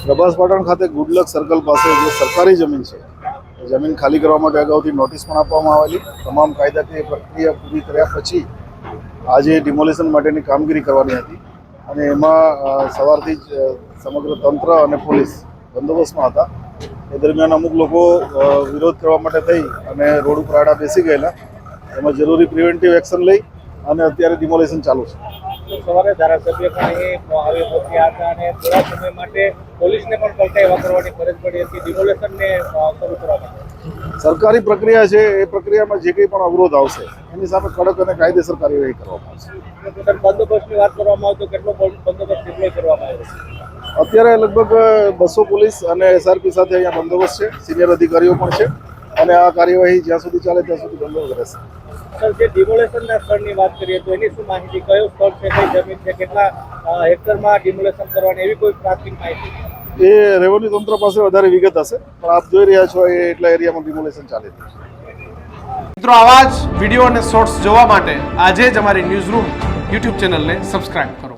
પ્રભાસ પાટણ ખાતે good luck circle પાસે જે સરકારી જમીન છે, જમીન ખાલી કરવા માટે અગાઉથી નોટિસ પણ આપવામાં આવેલી. તમામ કાયદાકીય પ્રક્રિયા પૂરી કર્યા પછી આજે ડિમોલિશન માટેની કામગીરી કરવાની હતી અને એમાં સવારથી જ સમગ્ર તંત્ર અને પોલીસ બંદોબસ્તમાં હતા. એ દરમિયાન અમુક લોકો વિરોધ કરવા માટે થઈ અને રોડ ઉપર આડા બેસી ગયેલા. એમાં જરૂરી પ્રિવેન્ટિવ એક્શન લઈ અને અત્યારે ડિમોલિશન ચાલુ છે. સવારે ધારાસભ્ય પણ અહીં આવી પહોંચ્યા હતા અને થોડા સમય માટે પોલીસને પણ પલટાઈ કરવાની ફરજ પડી હતી ડિમોલેશનને શરૂ કરવા માટે. સરકારી પ્રક્રિયા છે, એ પ્રક્રિયામાં જે કંઈ પણ અવરોધ આવશે એની સામે કડક અને કાયદેસર કાર્યવાહી કરવામાં આવશે. બંદોબસ્તની વાત કરવામાં આવે તો કેટલો બંદોબસ્ત ડિપ્લોય કરવામાં આવ્યો? અત્યારે લગભગ 200 પોલીસ અને SRP સાથે અહીંયા બંદોબસ્ત છે. સિનિયર અધિકારીઓ પણ છે અને આ કાર્યવાહી જ્યાં સુધી ચાલે ત્યાં સુધી બંદોબસ્ત રહેશે. સર, જે ડિમોલેશનના સ્થળની વાત કરીએ તો એની શું માહિતી, કયું સ્થળ છે, કઈ જમીન છે, કેટલા હેક્ટરમાં ડિમોલેશન કરવાની, એવી કોઈ પ્રાથમિક માહિતી? એ રેવન્યુ તંત્ર પાસે વધારે વિગત હશે, પણ આપ જોઈ રહ્યા છો એ એટલા એરિયામાં ડિમોલેશન ચાલી રહ્યું છે. મિત્રો, આવા જ વિડીયો અને શોર્ટ્સ જોવા માટે આજે જ અમારી ન્યૂઝ રૂમ યુટ્યુબ ચેનલને સબસ્ક્રાઇબ કરો.